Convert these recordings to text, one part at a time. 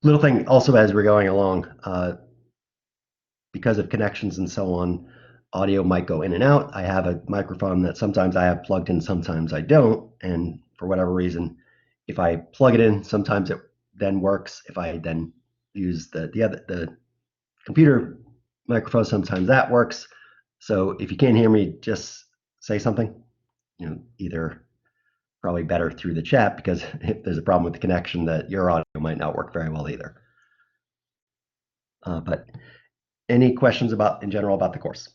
Little thing also as we're going along, because of connections and so on, audio might go in and out. I have a microphone that sometimes I have plugged in, sometimes I don't. And for whatever reason, if I plug it in, sometimes it then works. If I then use the computer microphone, sometimes that works. So if you can't hear me, just say something. Either probably better through the chat, because if there's a problem with the connection, that your audio might not work very well either. But any questions in general about the course?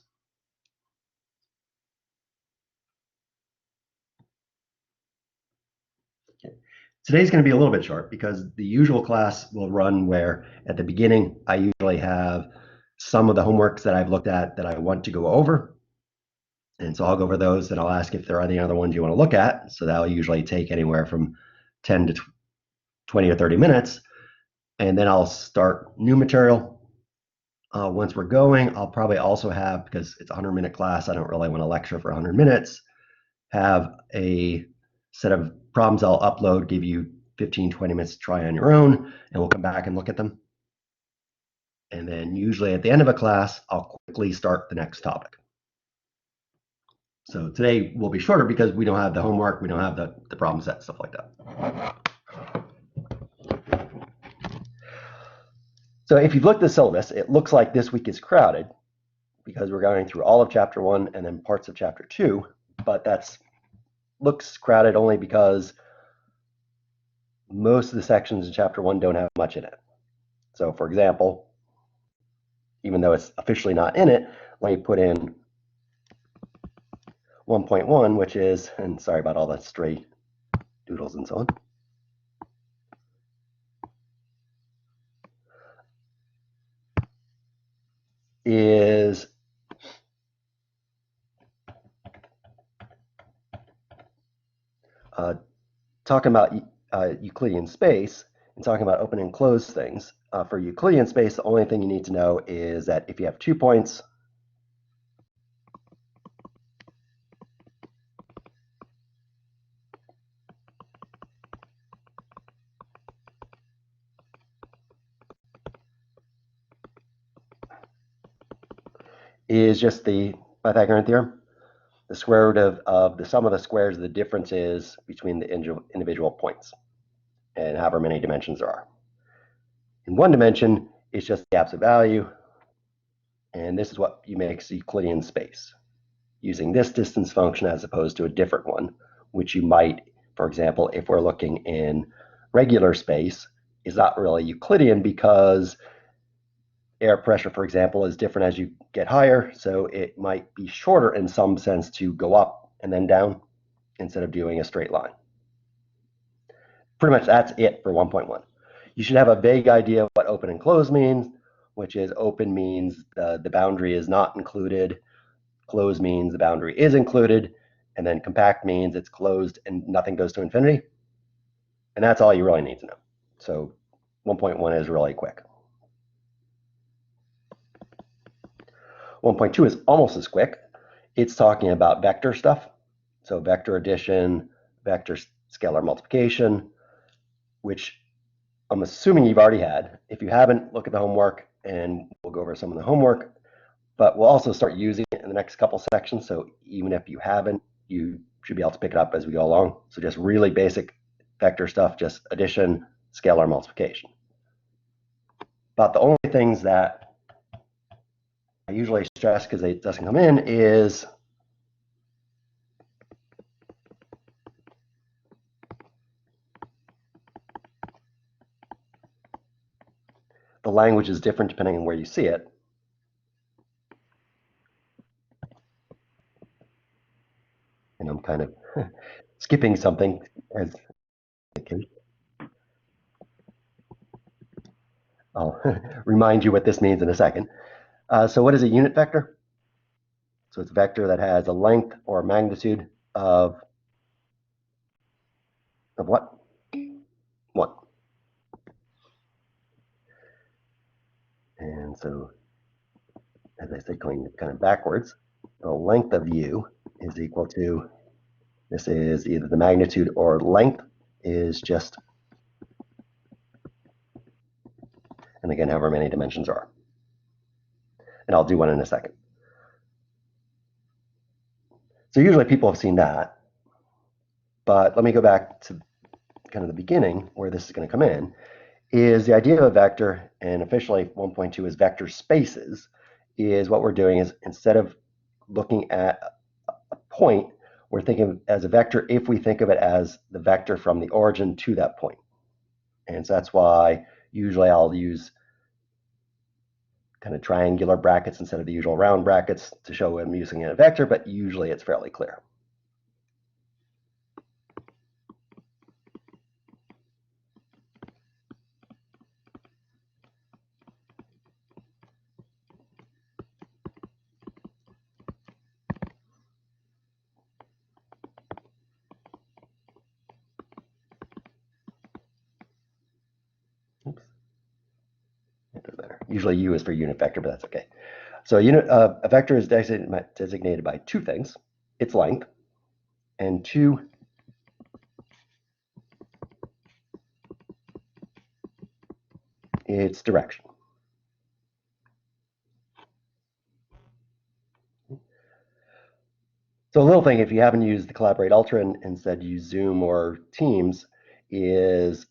Today's going to be a little bit short because the usual class will run where at the beginning I usually have some of the homeworks that I've looked at that I want to go over. And so I'll go over those and I'll ask if there are any other ones you want to look at. So that'll usually take anywhere from 10 to 20 or 30 minutes. And then I'll start new material. Once we're going, I'll probably also have, because it's a 100-minute class, I don't really want to lecture for 100 minutes, have a set of problems I'll upload, give you 15, 20 minutes to try on your own, and we'll come back and look at them. And then usually at the end of a class, I'll quickly start the next topic. So today will be shorter because we don't have the homework, we don't have the problem set, stuff like that. So if you've looked at the syllabus, it looks like this week is crowded because we're going through all of chapter 1 and then parts of chapter 2, but that's looks crowded only because most of the sections in chapter 1 don't have much in it. So for example, even though it's officially not in it, let me put in 1.1, which is, and sorry about all that stray doodles and so on, is talking about Euclidean space and talking about open and closed things. For Euclidean space, the only thing you need to know is that if you have 2 points, is just the Pythagorean theorem. The square root of the sum of the squares of the differences between the individual points, and however many dimensions there are. In one dimension, it's just the absolute value, and this is what makes Euclidean space, using this distance function as opposed to a different one, which you might, for example, if we're looking in regular space, is not really Euclidean because air pressure, for example, is different as you get higher, so it might be shorter in some sense to go up and then down instead of doing a straight line. Pretty much that's it for 1.1. You should have a vague idea of what open and close means, which is open means the boundary is not included, close means the boundary is included, and then compact means it's closed and nothing goes to infinity. And that's all you really need to know. So 1.1 is really quick. 1.2 is almost as quick. It's talking about vector stuff. So vector addition, vector scalar multiplication, which I'm assuming you've already had. If you haven't, look at the homework and we'll go over some of the homework. But we'll also start using it in the next couple sections. So even if you haven't, you should be able to pick it up as we go along. So just really basic vector stuff, just addition, scalar multiplication. About the only things that I usually stress because it doesn't come in is the language is different depending on where you see it. And I'm kind of skipping something as I'll remind you what this means in a second. So what is a unit vector? So it's a vector that has a length or magnitude of what? 1. And so, as I say, going kind of backwards, the length of u is equal to, this is either the magnitude or length is just and again, however many dimensions are. And I'll do one in a second. So usually people have seen that, but let me go back to kind of the beginning where this is going to come in, is the idea of a vector, and officially 1.2 is vector spaces, is what we're doing is instead of looking at a point, we're thinking as a vector if we think of it as the vector from the origin to that point. And so that's why usually I'll use kind of triangular brackets instead of the usual round brackets to show I'm using a vector, but usually it's fairly clear. Oops. It doesn't matter. Usually U is for unit vector, but that's okay. So a vector is designated by two things: its length, and two, its direction. So a little thing, if you haven't used the Collaborate Ultra and instead use Zoom or Teams, is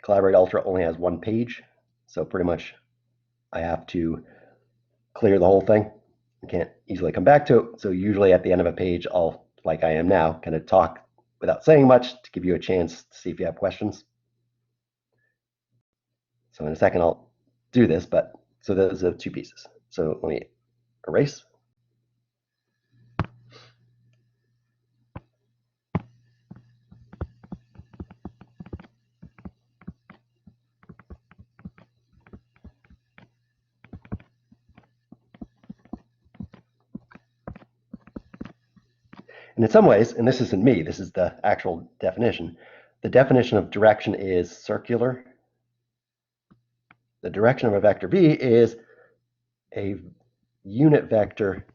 Collaborate Ultra only has one page. So pretty much I have to clear the whole thing. I can't easily come back to it. So usually at the end of a page, I'll, like I am now, kind of talk without saying much to give you a chance to see if you have questions. So in a second, I'll do this, but so those are two pieces. So let me erase. And in some ways, and this isn't me, this is the actual definition, the definition of direction is circular. The direction of a vector v is a unit vector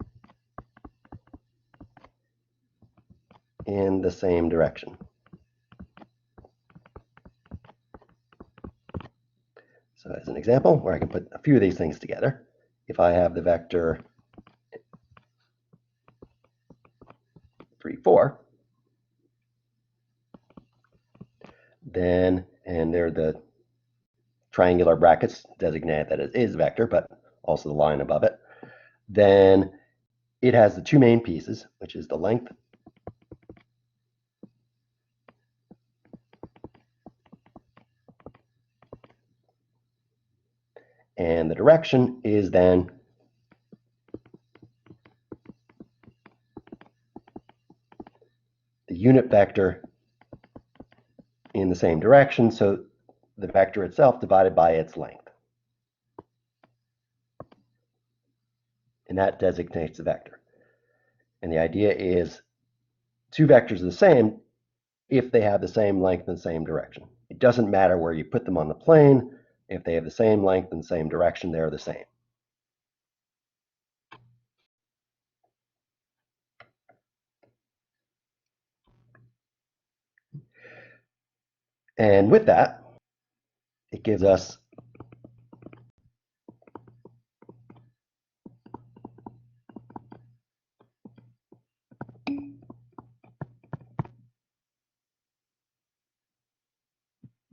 in the same direction. So as an example, where I can put a few of these things together, if I have the vector 3, 4, then, and they're the triangular brackets designate that it is vector, but also the line above it, then it has the two main pieces, which is the length and the direction is then the unit vector in the same direction, so the vector itself divided by its length. And that designates the vector. And the idea is two vectors are the same if they have the same length and the same direction. It doesn't matter where you put them on the plane. If they have the same length and same direction, they're the same. And with that, it gives us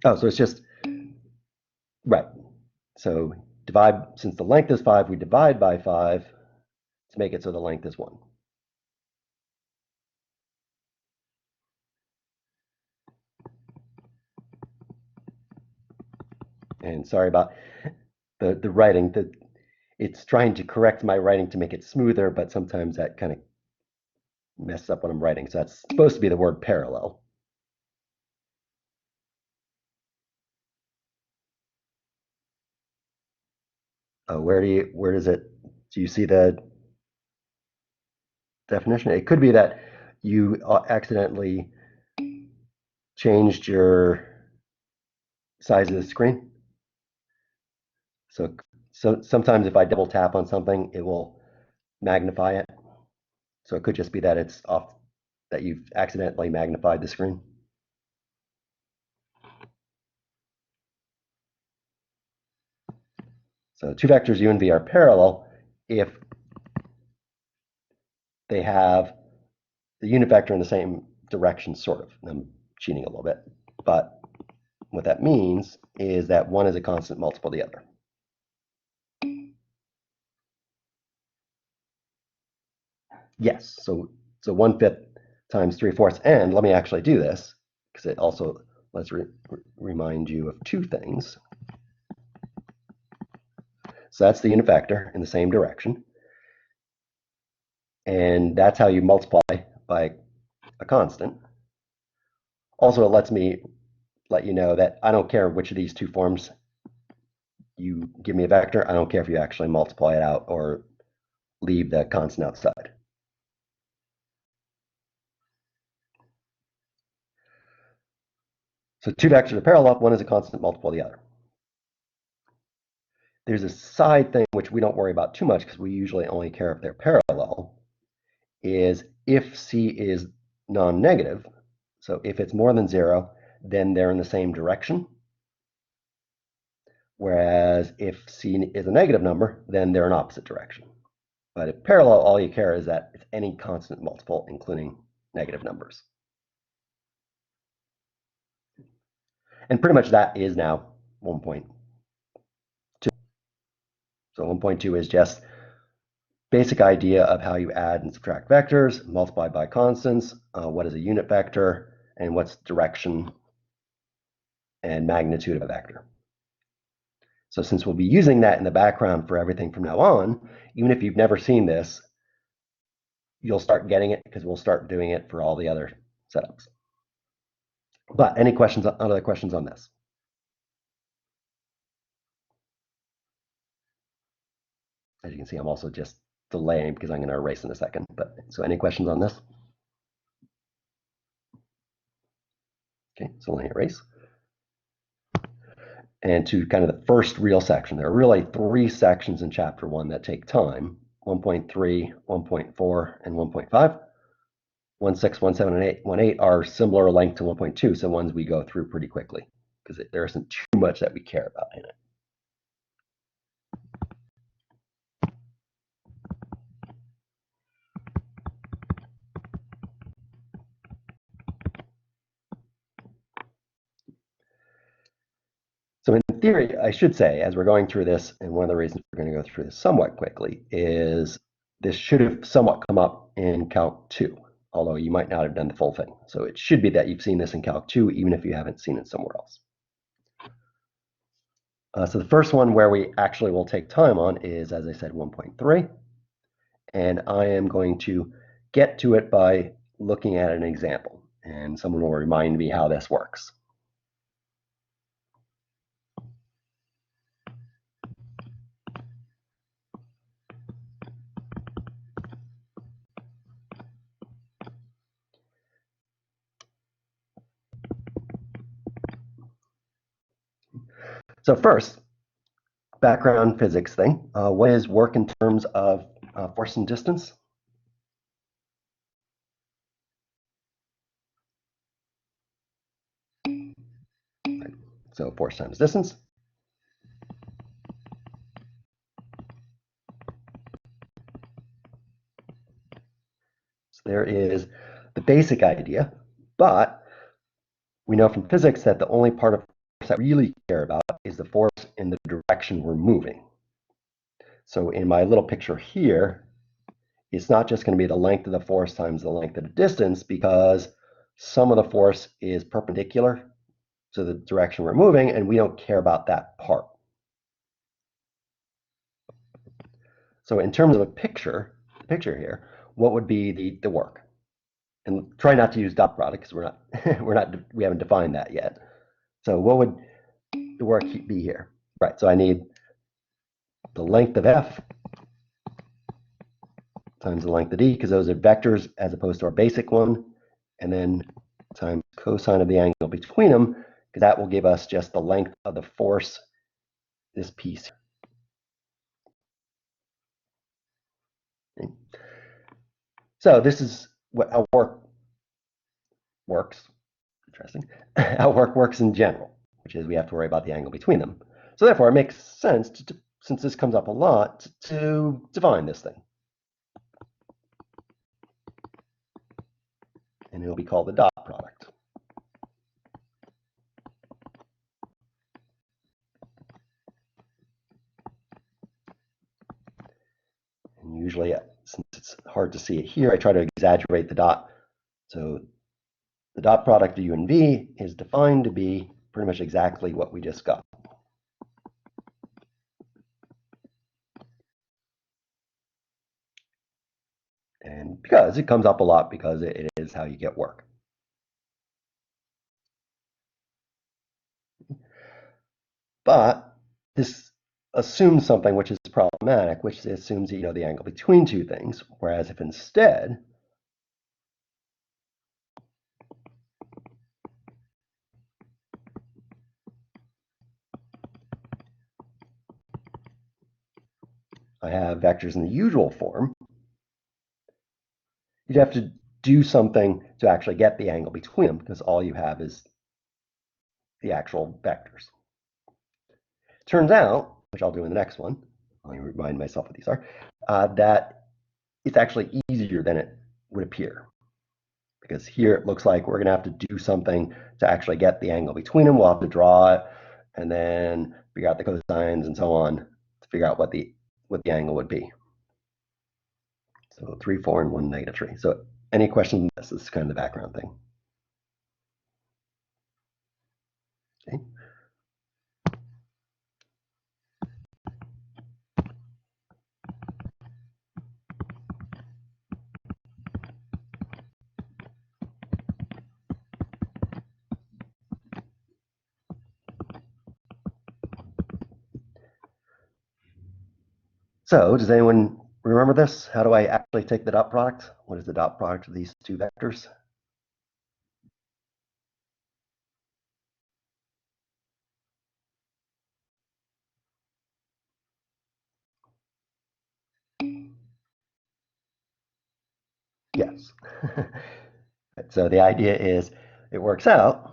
so it's just, right. So divide, since the length is 5, we divide by 5 to make it so the length is 1. And sorry about the writing. It's trying to correct my writing to make it smoother, but sometimes that kind of messes up what I'm writing. So that's supposed to be the word parallel. Where does it, do you see the definition? It could be that you accidentally changed your size of the screen. So sometimes if I double tap on something, it will magnify it. So it could just be that it's off, that you've accidentally magnified the screen. So two vectors u and v are parallel if they have the unit vector in the same direction, sort of. I'm cheating a little bit, but what that means is that one is a constant multiple of the other. Yes, so 1/5 times 3/4, and let me actually do this, because it also let's remind you of two things. So that's the unit vector in the same direction, and that's how you multiply by a constant. Also, it lets me let you know that I don't care which of these two forms you give me a vector. I don't care if you actually multiply it out or leave the constant outside. So two vectors are parallel, one is a constant multiple of the other. There's a side thing which we don't worry about too much because we usually only care if they're parallel, is if C is non-negative, so if it's more than 0, then they're in the same direction. Whereas if C is a negative number, then they're in opposite direction. But if parallel, all you care is that it's any constant multiple, including negative numbers. And pretty much that is now 1.2. So 1.2 is just basic idea of how you add and subtract vectors, multiply by constants, what is a unit vector, and what's direction and magnitude of a vector. So since we'll be using that in the background for everything from now on, even if you've never seen this, you'll start getting it because we'll start doing it for all the other setups. But any questions, other questions on this? As you can see, I'm also just delaying because I'm going to erase in a second. But so any questions on this? Okay, so let me erase. And to kind of the first real section, there are really 3 sections in chapter 1 that take time: 1.3, 1.4, and 1.5. 1.6, 1.7, and 1.8 are similar length to 1.2, so ones we go through pretty quickly because there isn't too much that we care about in it. So in theory, I should say, as we're going through this, and one of the reasons we're going to go through this somewhat quickly is this should have somewhat come up in Calc 2, although you might not have done the full thing. So it should be that you've seen this in Calc 2, even if you haven't seen it somewhere else. So the first one where we actually will take time on is, as I said, 1.3. And I am going to get to it by looking at an example. And someone will remind me how this works. So first, background physics thing. What is work in terms of force and distance? So force times distance. So there is the basic idea, but we know from physics that the only part of force that we really care about is the force in the direction we're moving. So in my little picture here, it's not just going to be the length of the force times the length of the distance, because some of the force is perpendicular to the direction we're moving, and we don't care about that part. So in terms of a picture here, what would be the work? And try not to use dot product because we haven't defined that yet. So what would the work be here? Right, so I need the length of F times the length of D, because those are vectors as opposed to our basic one, and then times cosine of the angle between them, because that will give us just the length of the force, this piece. Okay. So this is how work works. Interesting. How work works in general, which is we have to worry about the angle between them. So therefore, it makes sense to since this comes up a lot, to define this thing. And it'll be called the dot product. And usually, since it's hard to see it here, I try to exaggerate the dot. So the dot product of u and v is defined to be pretty much exactly what we just got. And because it comes up a lot, because it is how you get work. But this assumes something which is problematic, which assumes that you know the angle between two things. Whereas if instead I have vectors in the usual form, you'd have to do something to actually get the angle between them, because all you have is the actual vectors. Turns out, which I'll do in the next one, let me remind myself what these are, that it's actually easier than it would appear. Because here it looks like we're going to have to do something to actually get the angle between them. We'll have to draw it and then figure out the cosines and so on to figure out what the angle would be. So 3, 4, and 1, -3. So any questions on this? This is kind of the background thing. Okay. So does anyone remember this? How do I actually take the dot product? What is the dot product of these two vectors? Yes. So the idea is it works out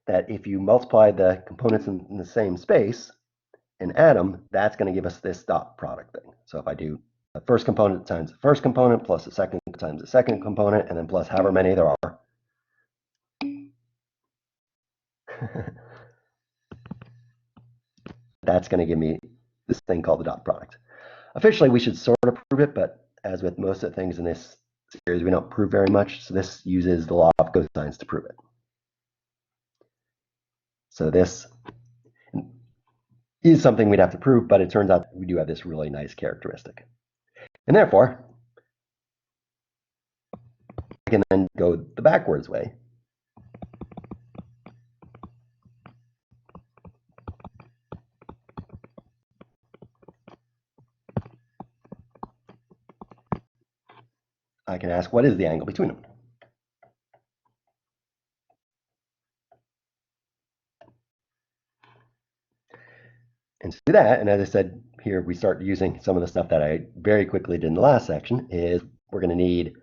that if you multiply the components in the same space and add them, that's going to give us this dot product thing. So if I do the first component times the first component plus the second times the second component and then plus however many there are, that's going to give me this thing called the dot product. Officially, we should sort of prove it, but as with most of the things in this series, we don't prove very much. So this uses the law of cosines to prove it. So this is something we'd have to prove, but it turns out we do have this really nice characteristic. And therefore, I can then go the backwards way. I can ask, what is the angle between them? And to do that, and as I said, here we start using some of the stuff that I very quickly did in the last section, is we're going to need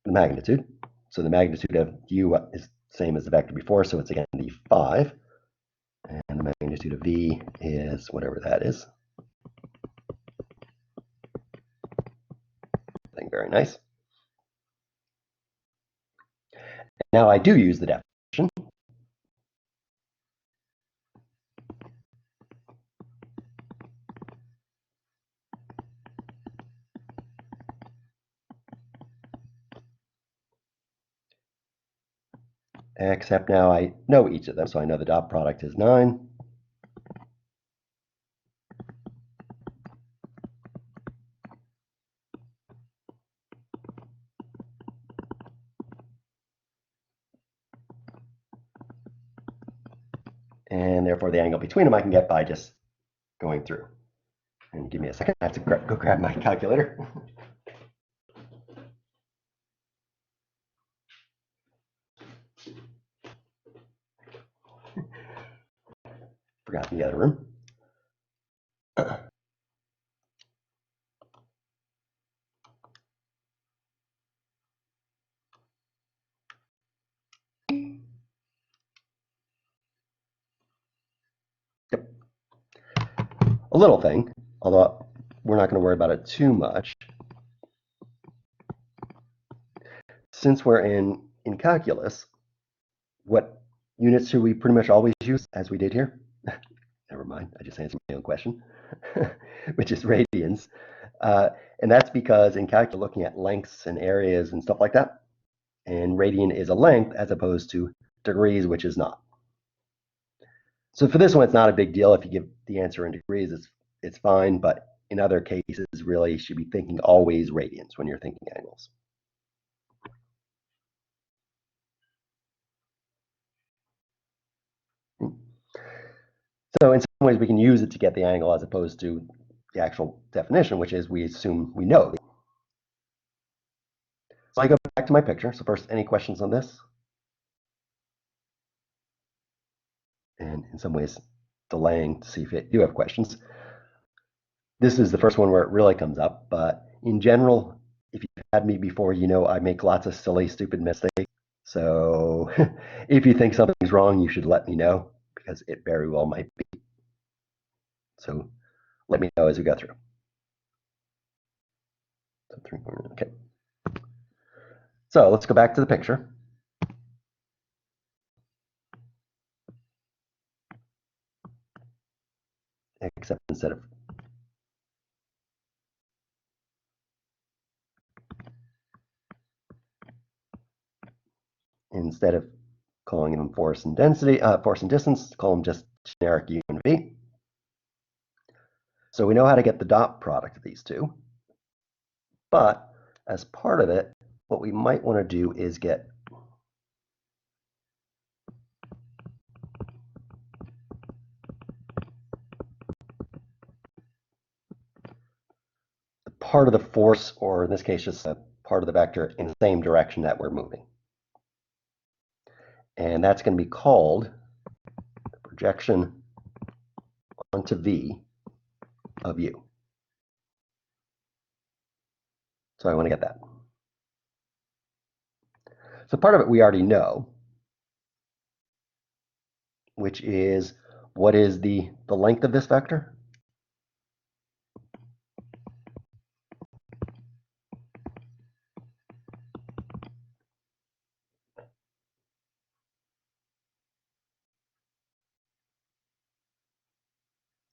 the magnitude. So the magnitude of u is the same as the vector before, so it's again the 5. And the magnitude of v is whatever that is. I think very nice. Now I do use the definition. Except now I know each of them, so I know the dot product is 9. And therefore the angle between them I can get by just going through. And give me a second, I have to go grab my calculator. Forgot in the other room. a little thing, although we're not going to worry about it too much. Since we're in calculus, what units should we pretty much always use, as we did here? Never mind, I just answered my own question, which is radians. And that's because in calculus, you're looking at lengths and areas and stuff like that. And radian is a length as opposed to degrees, which is not. So for this one, it's not a big deal. If you give the answer in degrees, it's fine. But in other cases, really, you should be thinking always radians when you're thinking angles. So in some ways, we can use it to get the angle as opposed to the actual definition, which is we assume we know. So I go back to my picture. So first, any questions on this? And in some ways, delaying to see if you do have questions. This is the first one where it really comes up. But in general, if you've had me before, you know I make lots of silly, stupid mistakes. So if you think something's wrong, you should let me know, because it very well might be. So let me know as we go through. Okay. So let's go back to the picture. Except instead of calling them force and density, force and distance, call them just generic U and V. So we know how to get the dot product of these two. But as part of it, what we might want to do is get the part of the force, or in this case, just a part of the vector in the same direction that we're moving. And that's going to be called the projection onto V of U. So I want to get that. So part of it we already know, which is what is the length of this vector?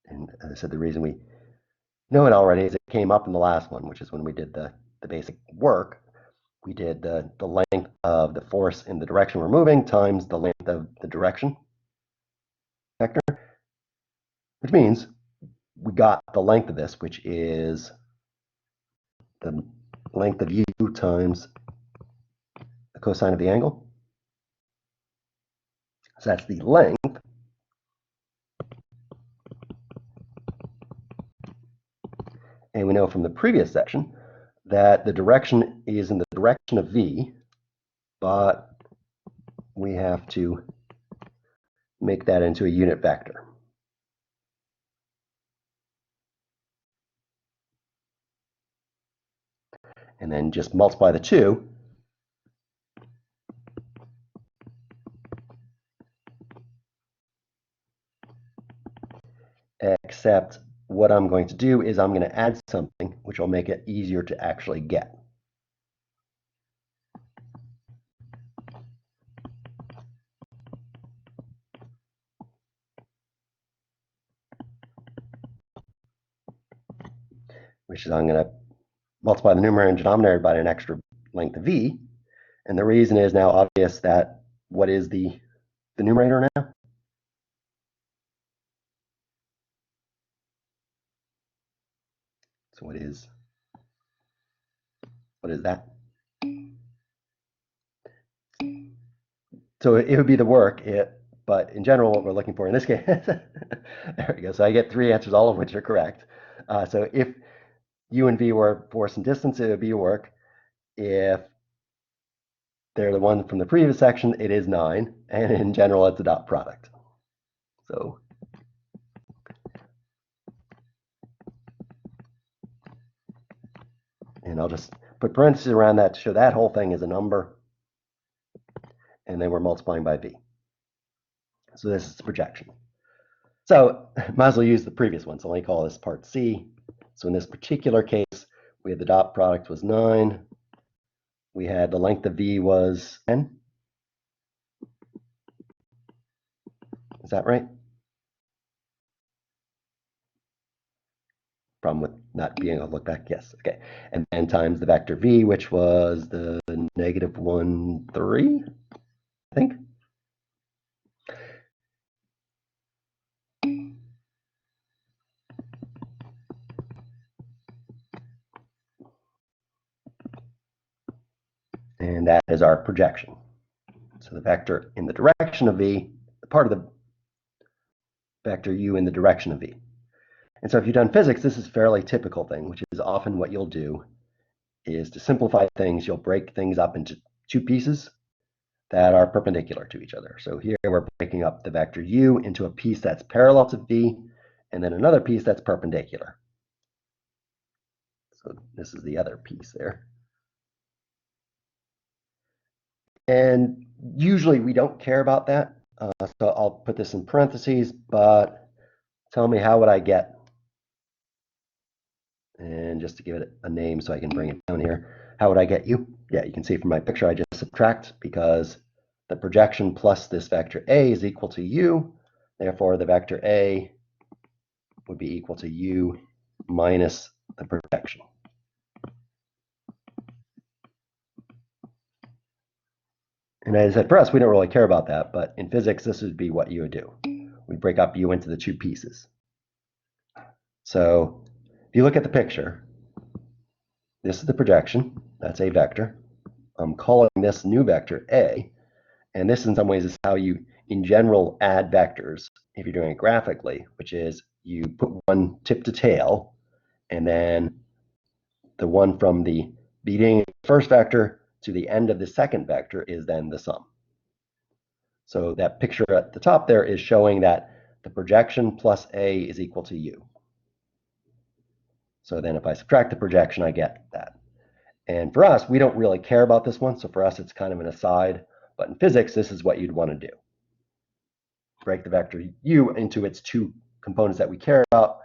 And as I said, the reason we know it already is it came up in the last one, which is when we did the basic work. We did the length of the force in the direction we're moving times the length of the direction vector, which means we got the length of this, which is the length of U times the cosine of the angle. So that's the length. And we know from the previous section that the direction is in the direction of V, but we have to make that into a unit vector. And then just multiply the two. Except what I'm going to do is I'm going to add something which will make it easier to actually get. Which is I'm going to multiply the numerator and denominator by an extra length of V. And the reason is now obvious that what is the numerator now? So what is that? So it would be the work, but in general, what we're looking for in this case, there we go. So I get three answers, all of which are correct. So if U and V were force and distance, it would be your work. If they're the one from the previous section, it is 9. And in general, it's a dot product. So and I'll just put parentheses around that to show that whole thing is a number. And then we're multiplying by V. So this is the projection. So might as well use the previous one. So let me call this part C. So in this particular case, we had the dot product was 9. We had the length of V was 10. Is that right? Problem with not being able to look back? Yes. Okay. And then times the vector V, which was the -1, 3, I think. And that is our projection. So the vector in the direction of V, the part of the vector U in the direction of V. And so if you've done physics, this is a fairly typical thing, which is often what you'll do is to simplify things, you'll break things up into two pieces that are perpendicular to each other. So here we're breaking up the vector U into a piece that's parallel to V, and then another piece that's perpendicular. So this is the other piece there. And usually we don't care about that. So I'll put this in parentheses, but tell me, how would I get? And just to give it a name so I can bring it down here, how would I get U? Yeah, you can see from my picture I just subtract because the projection plus this vector A is equal to U. Therefore, the vector A would be equal to U minus the projection. And as I said, for us, we don't really care about that, but in physics, this would be what you would do. We break up U into the two pieces. So if you look at the picture, this is the projection. That's a vector. I'm calling this new vector A. And this, in some ways, is how you, in general, add vectors if you're doing it graphically, which is you put one tip to tail, and then the one from the beginning of the first vector to the end of the second vector is then the sum. So that picture at the top there is showing that the projection plus A is equal to U. So then if I subtract the projection, I get that. And for us, we don't really care about this one. So for us, it's kind of an aside. But in physics, this is what you'd want to do. Break the vector U into its two components that we care about,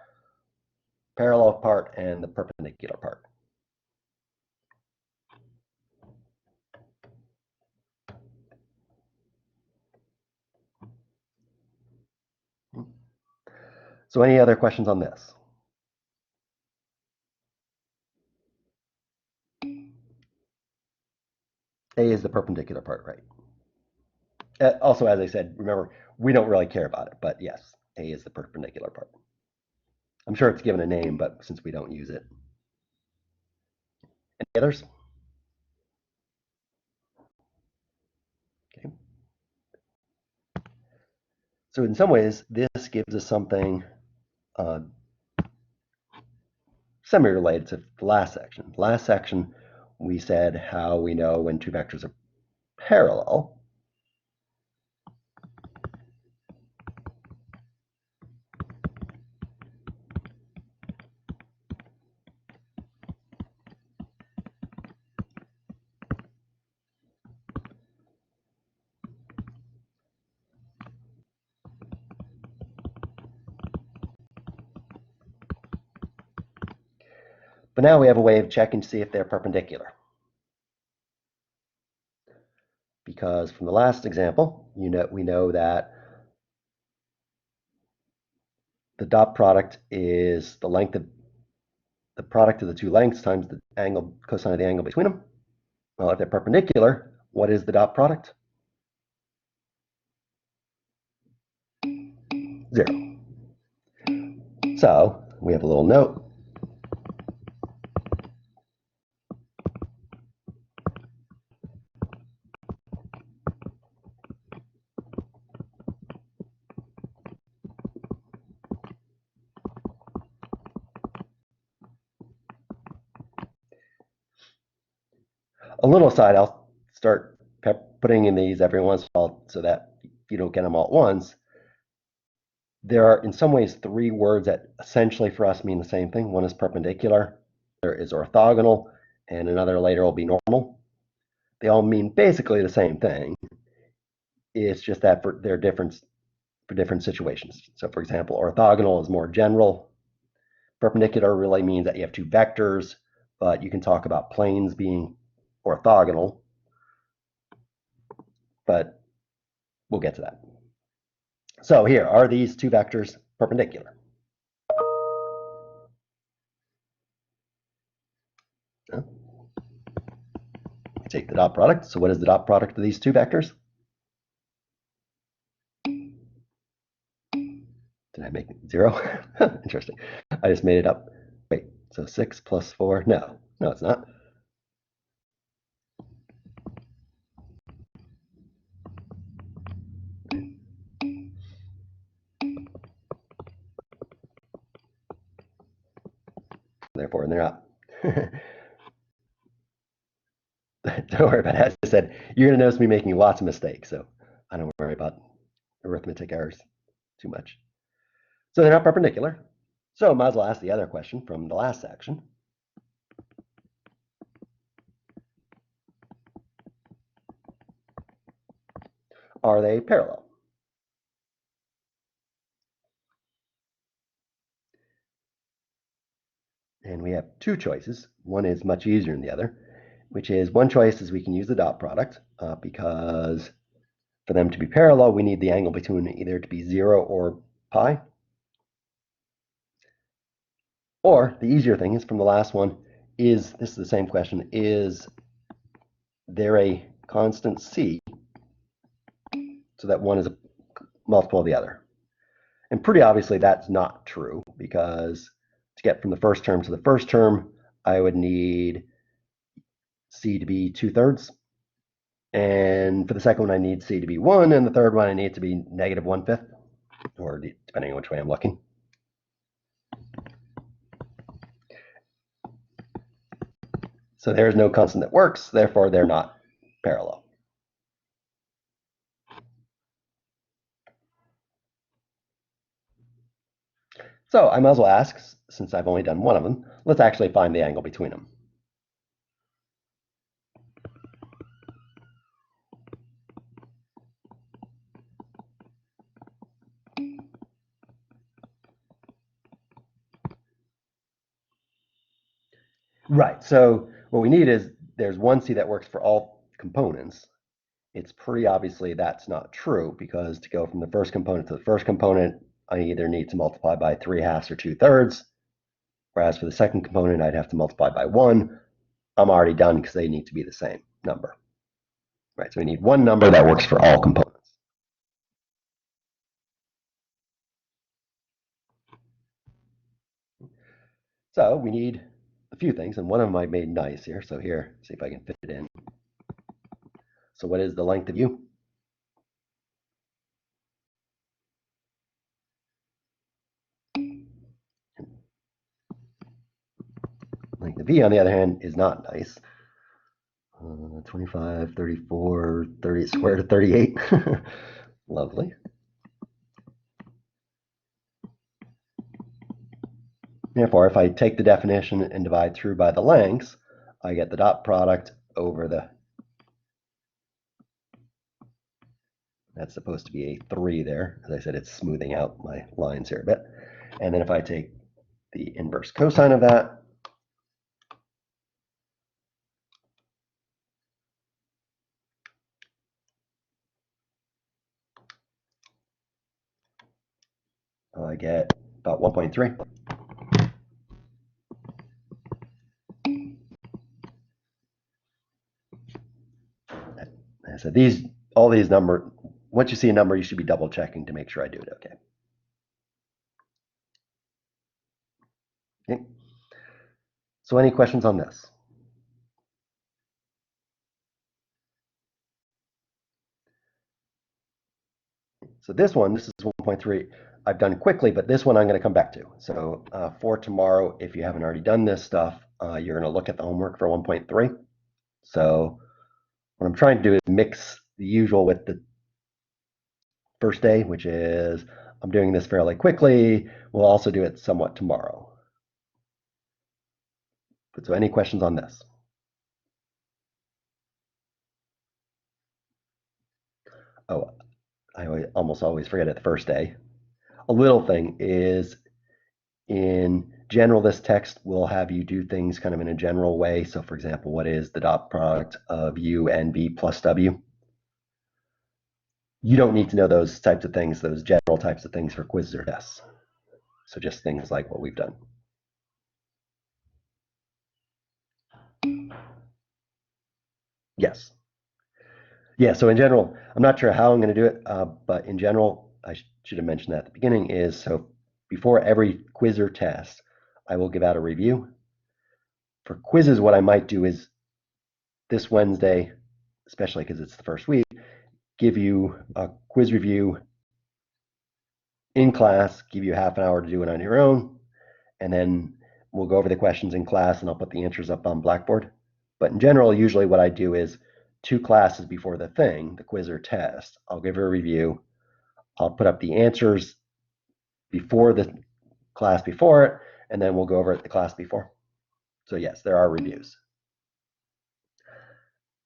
parallel part and the perpendicular part. So any other questions on this? A is the perpendicular part, right? Also, as I said, remember, we don't really care about it, but yes, A is the perpendicular part. I'm sure it's given a name, but since we don't use it. Any others? Okay. So in some ways, this gives us something semi-related to the last section. Last section, we said how we know when two vectors are parallel. But now we have a way of checking to see if they're perpendicular. Because from the last example, we know that the dot product is the length of the product of the two lengths times the angle, cosine of the angle between them. Well, if they're perpendicular, what is the dot product? 0. So we have a little note. A little aside, I'll start putting in these every once in a while so that you don't get them all at once. There are, in some ways, three words that essentially for us mean the same thing. One is perpendicular, there is orthogonal, and another later will be normal. They all mean basically the same thing. It's just that for for different situations. So for example, orthogonal is more general. Perpendicular really means that you have two vectors, but you can talk about planes being orthogonal, but we'll get to that. So here, are these two vectors perpendicular? Take the dot product. So what is the dot product of these two vectors? Did I make it 0? Interesting. I just made it up. Wait, so 6 plus 4? No, it's not. Therefore, they're not. Don't worry about it. As I said, you're going to notice me making lots of mistakes, so I don't worry about arithmetic errors too much. So they're not perpendicular. So I might as well ask the other question from the last section. Are they parallel? And we have two choices. One is much easier than the other, which is one choice is we can use the dot product because for them to be parallel, we need the angle between either to be 0 or pi. Or the easier thing is from the last one, this is the same question, is there a constant c so that one is a multiple of the other? And pretty obviously that's not true, because to get from the first term to the first term, I would need c to be 2/3. And for the second one, I need c to be 1, and the third one I need it to be negative 1/5, or depending on which way I'm looking. So there's no constant that works, therefore they're not parallel. So I might as well ask, since I've only done one of them, let's actually find the angle between them. Right, so what we need is there's one c that works for all components. It's pretty obviously that's not true, because to go from the first component to the first component, I either need to multiply by 3/2 or 2/3, whereas for the second component, I'd have to multiply by 1. I'm already done because they need to be the same number. Right, so we need one number that works for all components. So we need a few things, and one of them I made nice here. So here, see if I can fit it in. So what is the length of u? Length of v, on the other hand, is not nice. 25, 34, 30 square root of 38. Lovely. Therefore, if I take the definition and divide through by the lengths, I get the dot product over the, that's supposed to be a 3 there. As I said, it's smoothing out my lines here a bit. And then if I take the inverse cosine of that, I get about 1.3. So all these numbers, once you see a number, you should be double checking to make sure I do it okay. Okay. So any questions on this? So this is 1.3. I've done quickly, but this one I'm going to come back to. So for tomorrow, if you haven't already done this stuff, you're going to look at the homework for 1.3. So what I'm trying to do is mix the usual with the first day, which is I'm doing this fairly quickly. We'll also do it somewhat tomorrow. But so any questions on this? Oh, almost always forget it the first day. A little thing is in general, this text will have you do things kind of in a general way. So for example, what is the dot product of u and v plus w? You don't need to know those types of things, those general types of things for quizzes or tests. So just things like what we've done. Yes. Yeah, so in general, I'm not sure how I'm going to do it, but in general, I should have mentioned that at the beginning is, so before every quiz or test, I will give out a review. For quizzes, what I might do is this Wednesday, especially because it's the first week, give you a quiz review in class, give you half an hour to do it on your own, and then we'll go over the questions in class and I'll put the answers up on Blackboard. But in general, usually what I do is 2 classes before the thing, the quiz or test, I'll give her a review. I'll put up the answers before the class before it, and then we'll go over it the class before. So yes, there are reviews.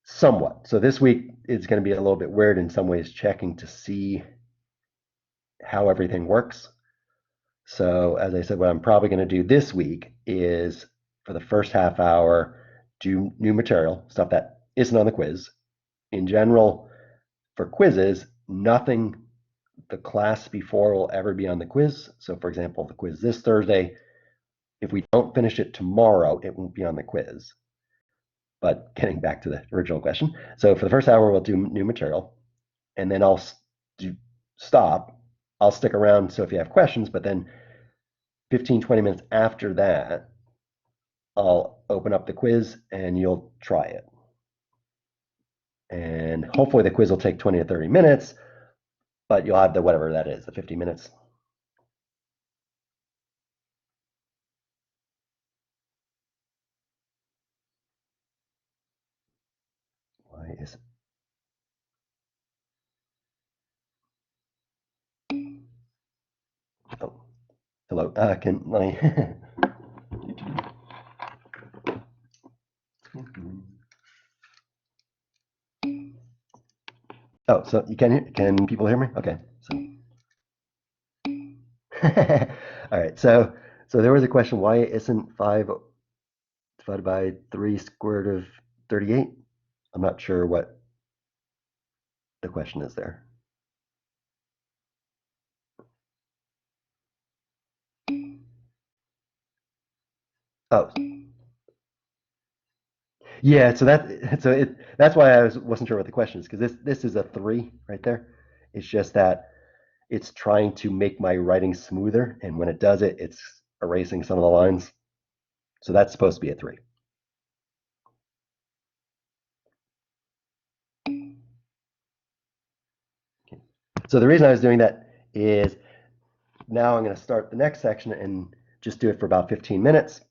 Somewhat. So this week is going to be a little bit weird in some ways, checking to see how everything works. So as I said, what I'm probably going to do this week is for the first half hour, do new material, stuff that isn't on the quiz. In general, for quizzes, nothing the class before will ever be on the quiz. So for example, the quiz this Thursday, if we don't finish it tomorrow, it won't be on the quiz. But getting back to the original question. So for the first hour, we'll do new material, and then I'll stop. I'll stick around so if you have questions, but then 15, 20 minutes after that, I'll open up the quiz and you'll try it. And hopefully the quiz will take 20 to 30 minutes, but you'll have the whatever that is, the 50 minutes. Why is it? Oh, hello. Can I? Oh, so you can people hear me? Okay. So. All right. So there was a question, why isn't 5 divided by 3 square root of 38? I'm not sure what the question is there. Oh. Yeah, so that's why I wasn't sure what the question is, because this is a 3 right there. It's just that it's trying to make my writing smoother, and when it does it, it's erasing some of the lines. So that's supposed to be a 3. Okay. So the reason I was doing that is now I'm going to start the next section and just do it for about 15 minutes.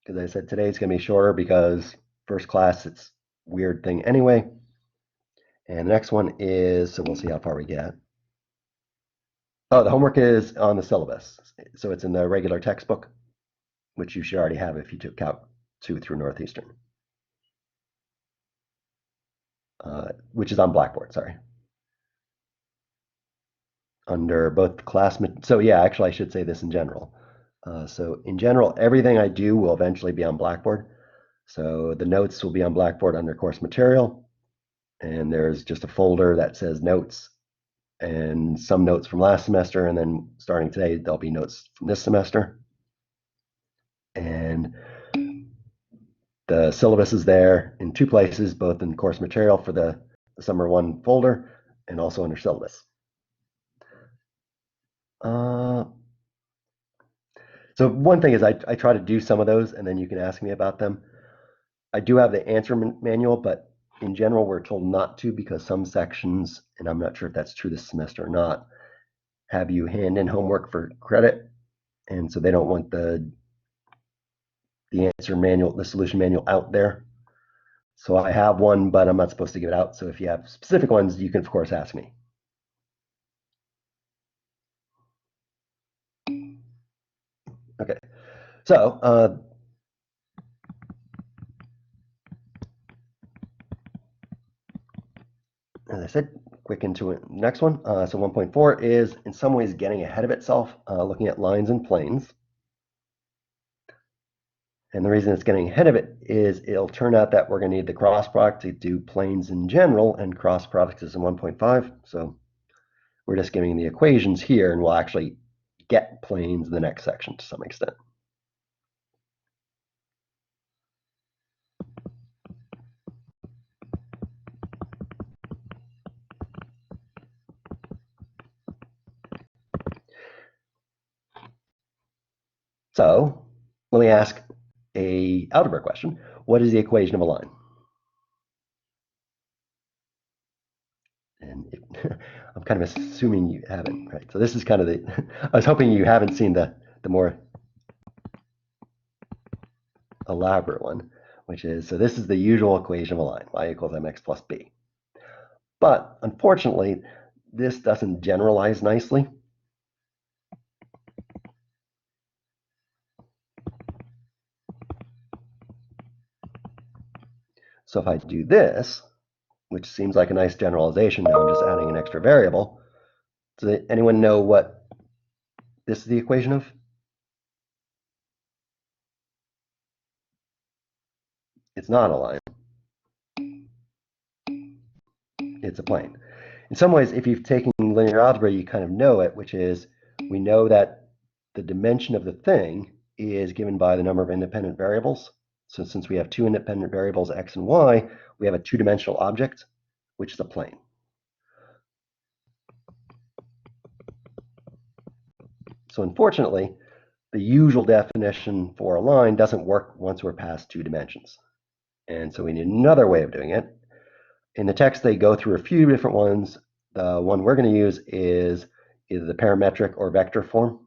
Because I said today's going to be shorter because first class, it's a weird thing anyway. And the next one is, so we'll see how far we get. Oh, the homework is on the syllabus. So it's in the regular textbook, which you should already have if you took Calc 2 through Northeastern. Which is on Blackboard, sorry. Under both class, so yeah, actually I should say this in general. So in general, everything I do will eventually be on Blackboard. So the notes will be on Blackboard under course material. And there's just a folder that says notes and some notes from last semester. And then starting today, there'll be notes from this semester. And the syllabus is there in 2 places, both in course material for the summer 1 folder and also under syllabus. So one thing is I try to do some of those and then you can ask me about them. I do have the answer manual, but in general, we're told not to because some sections, and I'm not sure if that's true this semester or not, have you hand in homework for credit. And so they don't want the answer manual, the solution manual out there. So I have one, but I'm not supposed to give it out. So if you have specific ones, you can, of course, ask me. Okay, so as I said, quick into it. Next one. So 1.4 is in some ways getting ahead of itself, looking at lines and planes. And the reason it's getting ahead of it is it'll turn out that we're going to need the cross product to do planes in general, and cross product is in 1.5. So we're just giving the equations here, and we'll actually get planes in the next section to some extent. So let me ask a algebra question. What is the equation of a line? And I'm kind of assuming you haven't, right? So this is kind of the, I was hoping you haven't seen the more elaborate one, which is, so this is the usual equation of a line, y equals mx plus b. But unfortunately, this doesn't generalize nicely. So if I do this, which seems like a nice generalization, now I'm just adding an extra variable. Does anyone know what this is the equation of? It's not a line. It's a plane. In some ways, if you've taken linear algebra, you kind of know it, which is we know that the dimension of the thing is given by the number of independent variables. So since we have two independent variables, x and y, we have a two-dimensional object, which is a plane. So unfortunately, the usual definition for a line doesn't work once we're past two dimensions. And so we need another way of doing it. In the text, they go through a few different ones. The one we're going to use is either the parametric or vector form.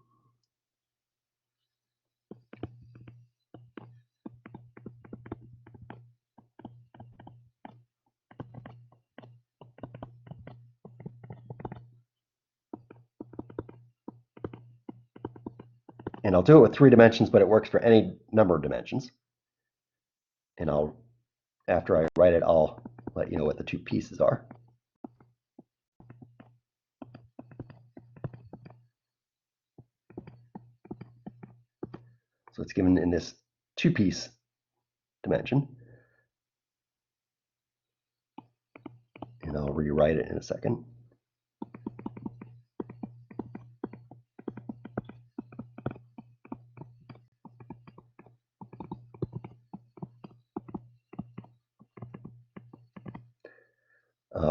And I'll do it with 3 dimensions, but it works for any number of dimensions. And after I write it, I'll let you know what the two pieces are. So it's given in this 2-piece dimension. And I'll rewrite it in a second.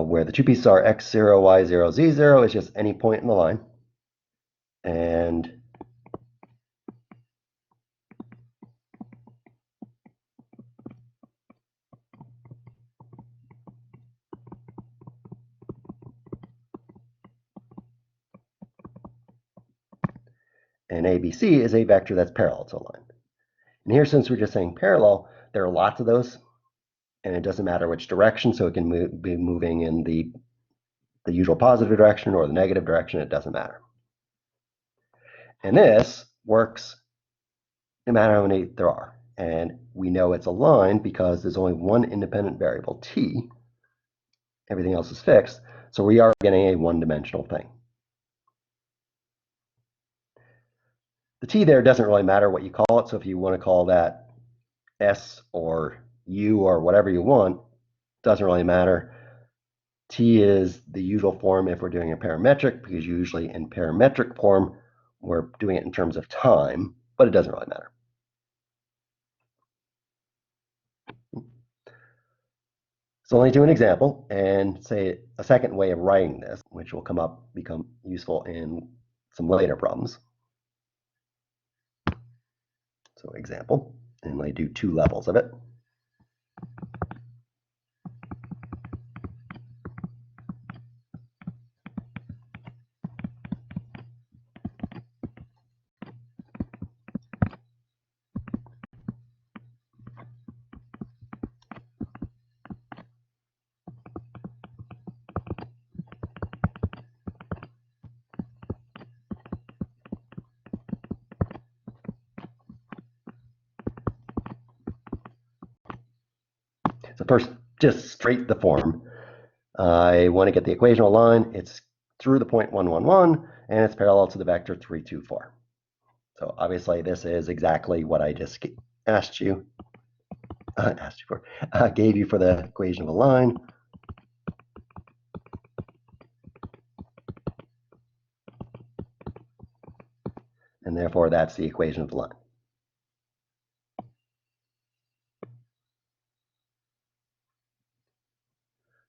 Where the two pieces are x0, y0, z0 is just any point in the line. And ABC is a vector that's parallel to a line. And here, since we're just saying parallel, there are lots of those, and it doesn't matter which direction, so it can be moving in the usual positive direction or the negative direction, it doesn't matter. And this works no matter how many there are. And we know it's a line because there's only one independent variable, t. Everything else is fixed, so we are getting a one-dimensional thing. The t there doesn't really matter what you call it, so if you want to call that s or u or whatever you want, doesn't really matter. T is the usual form if we're doing a parametric, because usually in parametric form, we're doing it in terms of time, but it doesn't really matter. So let me do an example and say a second way of writing this, which will become useful in some later problems. So example, and let me do 2 levels of it. So first, just straight the form. I want to get the equation of a line. It's through the point 1, 1, 1, and it's parallel to the vector 3, 2, 4. So obviously this is exactly what I just gave you for the equation of a line. And therefore that's the equation of the line.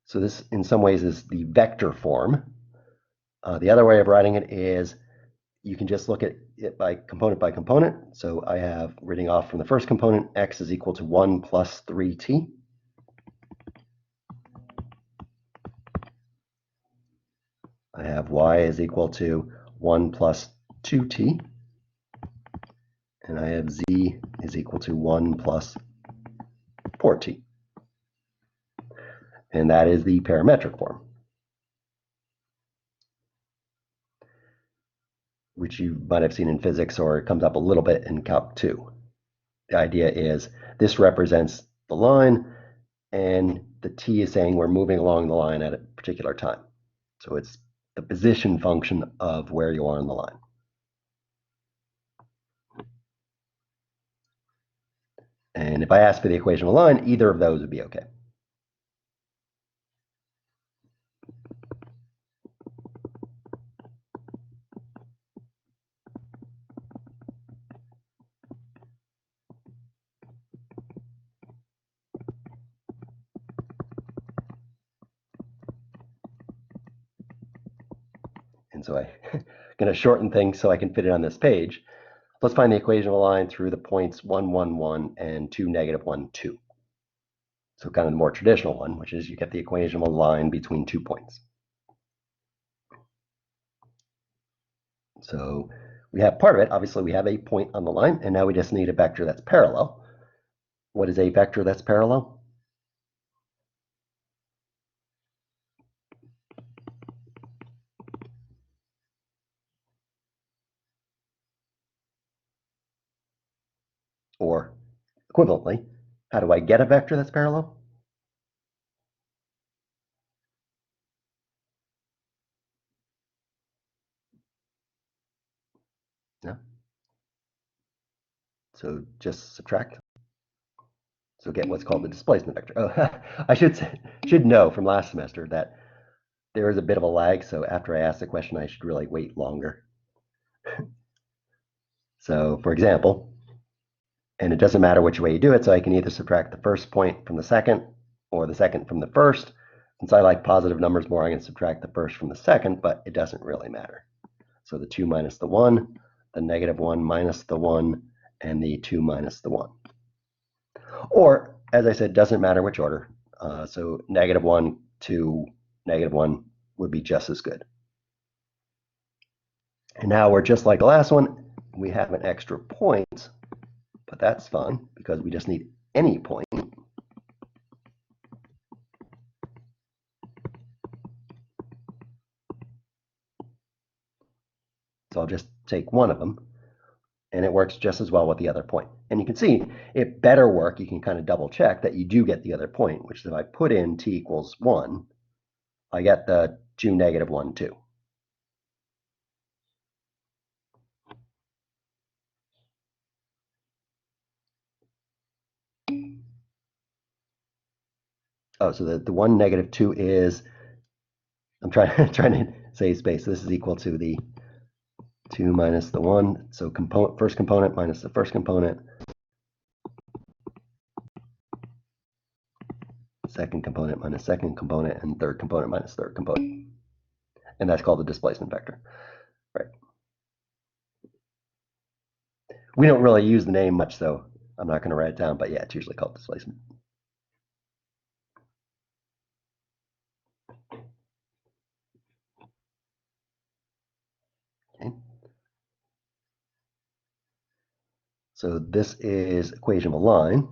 So this in some ways is the vector form. The other way of writing it is you can just look at it by component. So I have, reading off from the first component, x is equal to 1 plus 3t. I have y is equal to 1 plus 2t. And I have z is equal to 1 plus 4t. And that is the parametric form, which you might have seen in physics, or it comes up a little bit in Calc 2. The idea is this represents the line, and the t is saying we're moving along the line at a particular time. So it's the position function of where you are on the line. And if I ask for the equation of a line, either of those would be okay. And so I'm going to shorten things so I can fit it on this page. Let's find the equation of a line through the points 1, 1, 1 and 2, negative 1, 2. So kind of the more traditional one, which is you get the equation of a line between 2 points. So we have part of it. Obviously, we have a point on the line, and now we just need a vector that's parallel. What is a vector that's parallel? Or equivalently, how do I get a vector that's parallel? No. So just subtract. So get what's called the displacement vector. Oh, I should know from last semester that there is a bit of a lag. So after I ask the question, I should really wait longer. So for example, and it doesn't matter which way you do it, so I can either subtract the first point from the second or the second from the first. Since I like positive numbers more, I'm going to subtract the first from the second, but it doesn't really matter. So the 2 minus the 1, the negative 1 minus the 1, and the 2 minus the 1. Or, as I said, doesn't matter which order. So negative 1 to negative 1 would be just as good. And now we're just like the last one. We have an extra point, but that's fun because we just need any point. So I'll just take one of them, and it works just as well with the other point. And you can see it better work. You can kind of double check that you do get the other point, which is if I put in t equals 1, I get the 2, negative 1, 2. Oh, so the 1, negative 2 is, I'm trying to save space. So this is equal to the 2 minus the 1. So first component minus the first component. Second component minus second component, and third component minus third component. And that's called the displacement vector. Right. We don't really use the name much, so I'm not going to write it down, but yeah, it's usually called displacement. Okay. So this is equation of a line.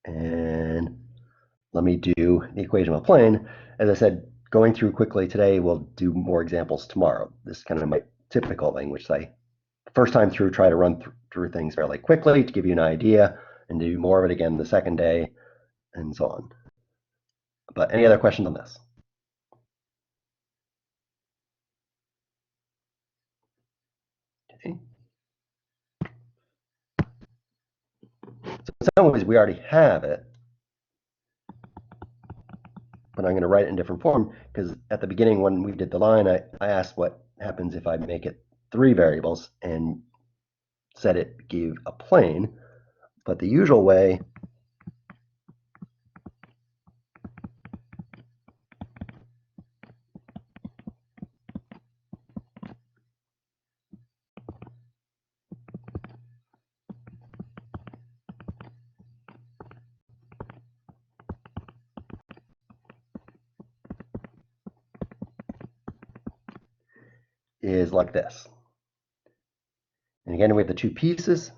And let me do the equation of a plane. As I said, going through quickly today, we'll do more examples tomorrow. This is kind of my typical thing, which I, first time through, try to run through things fairly quickly to give you an idea, and do more of it again the second day. and so on. But any other questions on this? Okay. So in some ways, we already have it, but I'm going to write it in different form because at the beginning when we did the line, I asked what happens if I make it 3 variables and said it gave a plane. But the usual way is like this. And again, we have the 2 pieces.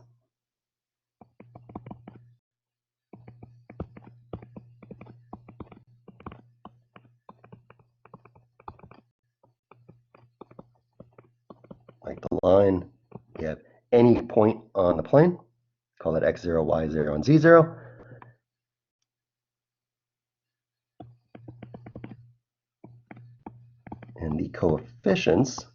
Like the line, we have any point on the plane, call it x0, y0, and z0. And the coefficients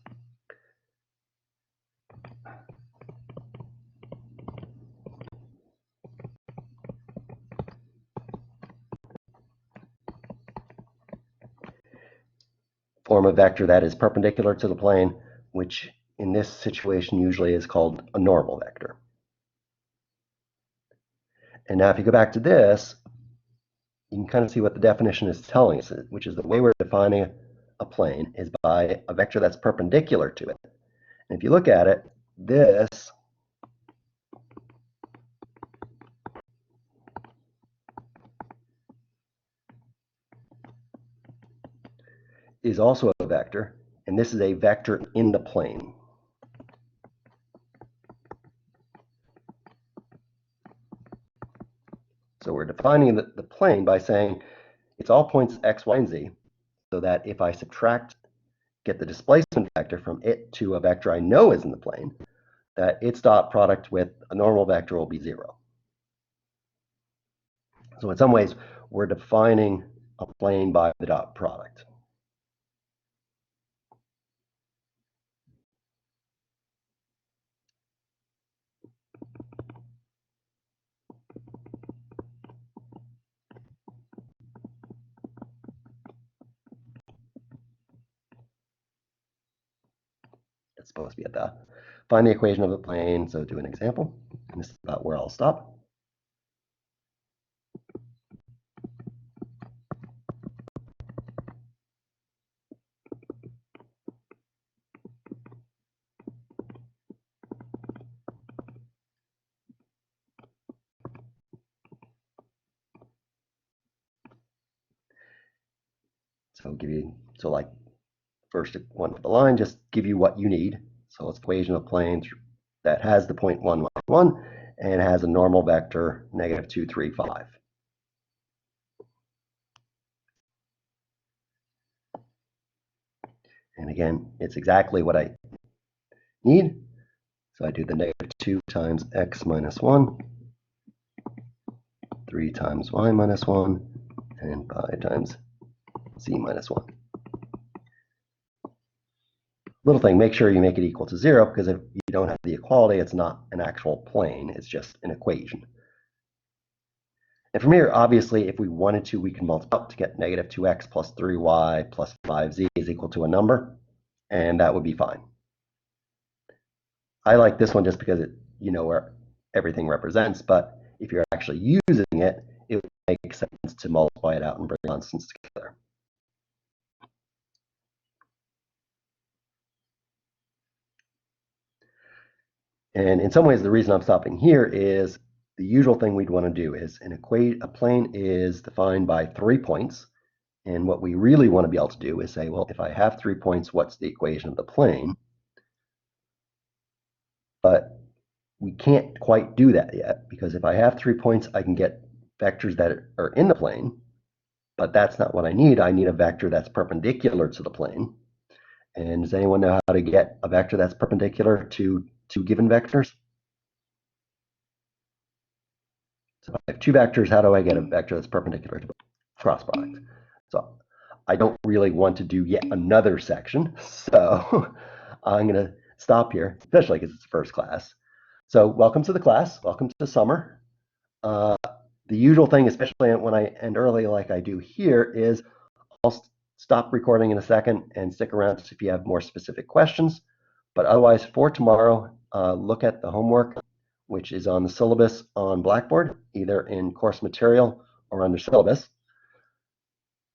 form a vector that is perpendicular to the plane, which in this situation usually is called a normal vector. And now if you go back to this, you can kind of see what the definition is telling us, which is the way we're defining a plane is by a vector that's perpendicular to it. And if you look at it, this is also a vector, and this is a vector in the plane. So we're defining the plane by saying it's all points x, y, and z, so that if I get the displacement vector from it to a vector I know is in the plane, that its dot product with a normal vector will be 0. So in some ways, we're defining a plane by the dot product. It's supposed to be at the find the equation of the plane. So do an example. And this is about where I'll stop. So like first one for the line, just give you what you need. So it's equation of plane that has the point 1, 1, 1 and has a normal vector -2, 3, 5. And again, it's exactly what I need. So I do the -2 times x minus 1, 3 times y minus 1, and 5 times z minus 1. Little thing, make sure you make it equal to 0, because if you don't have the equality, it's not an actual plane, it's just an equation. And from here, obviously, if we wanted to, we can multiply up to get -2x plus 3y plus 5z is equal to a number, and that would be fine. I like this one just because you know where everything represents, but if you're actually using it, it would make sense to multiply it out and bring constants together. And in some ways, the reason I'm stopping here is the usual thing we'd want to do is a plane is defined by 3 points. And what we really want to be able to do is say, well, if I have 3 points, what's the equation of the plane? But we can't quite do that yet, because if I have 3 points, I can get vectors that are in the plane, but that's not what I need. I need a vector that's perpendicular to the plane. And does anyone know how to get a vector that's perpendicular to two given vectors? So if I have two vectors, how do I get a vector that's perpendicular to cross product? So I don't really want to do yet another section, so I'm going to stop here, especially because it's first class. So welcome to the class. Welcome to summer. The usual thing, especially when I end early like I do here, is I'll stop recording in a second and stick around if you have more specific questions. But otherwise, for tomorrow, look at the homework, which is on the syllabus on Blackboard, either in course material or under syllabus,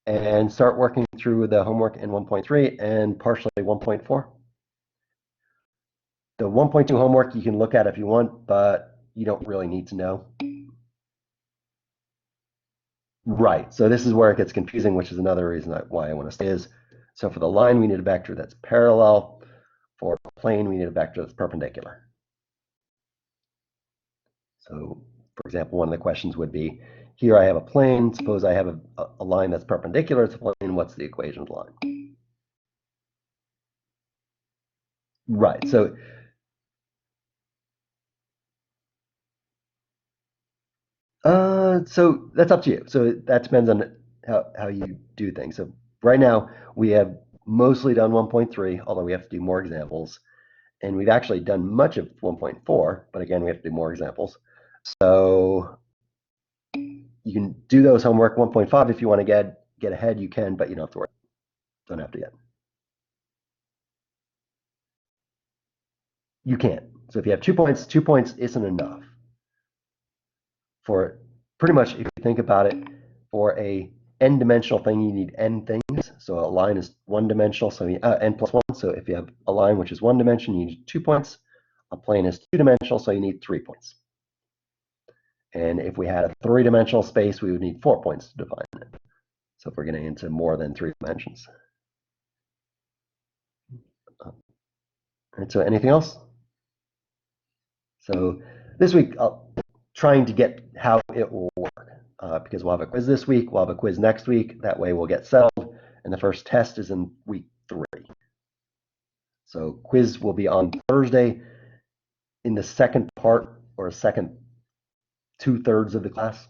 and start working through the homework in 1.3 and partially 1.4. The 1.2 homework you can look at if you want, but you don't really need to know. Right, so this is where it gets confusing, which is another reason why I want to say is, so for the line, we need a vector that's parallel. For a plane, we need a vector that's perpendicular. So, for example, one of the questions would be, here I have a plane. Suppose I have a line that's perpendicular to the plane. What's the equation of the line? Right, so that's up to you. So that depends on how you do things. So right now, we have mostly done 1.3, although we have to do more examples. And we've actually done much of 1.4, but again, we have to do more examples. So you can do those homework 1.5 if you want to get ahead, you can, but you don't have to worry. Don't have to yet. You can't. So if you have 2 points isn't enough. For pretty much, if you think about it, for a n-dimensional thing, you need n things. So a line is one-dimensional, so n plus 1. So if you have a line which is one dimension, you need 2 points. A plane is two-dimensional, so you need 3 points. And if we had a three-dimensional space, we would need 4 points to define it. So if we're getting into more than 3 dimensions. All right, so anything else? So this week, trying to get how it will work, because we'll have a quiz this week, we'll have a quiz next week. That way we'll get settled, and the first test is in week 3. So quiz will be on Thursday in the second part, or second 2/3 of the class.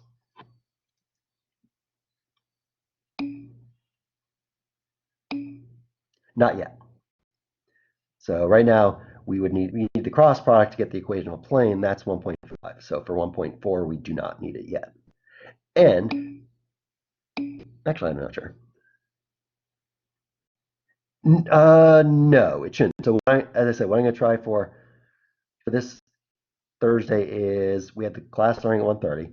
Not yet. So right now we need the cross product to get the equation of a plane. That's 1.5. So for 1.4 we do not need it yet. And actually I'm not sure. No, it shouldn't. So as I said, what I'm going to try for this Thursday is we have the class starting at 1:30.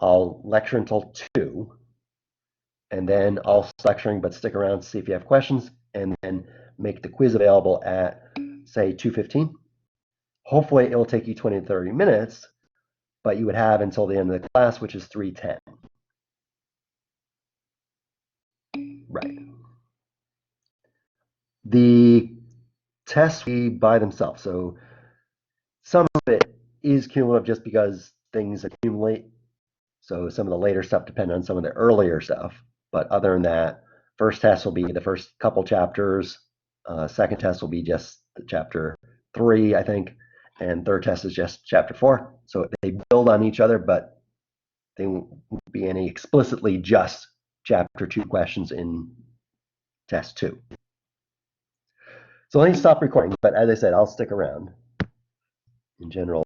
I'll lecture until 2, and then I'll stop lecturing, but stick around to see if you have questions, and then make the quiz available at, say, 2:15. Hopefully, it will take you 20 to 30 minutes, but you would have until the end of the class, which is 3:10. Right. The tests will be by themselves. So some of it is cumulative just because things accumulate. So some of the later stuff depends on some of the earlier stuff. But other than that, first test will be the first couple chapters. Second test will be just chapter 3, I think. And third test is just chapter 4. So they build on each other, but they won't be any explicitly just chapter 2 questions in test 2. So let me stop recording. But as I said, I'll stick around. In general,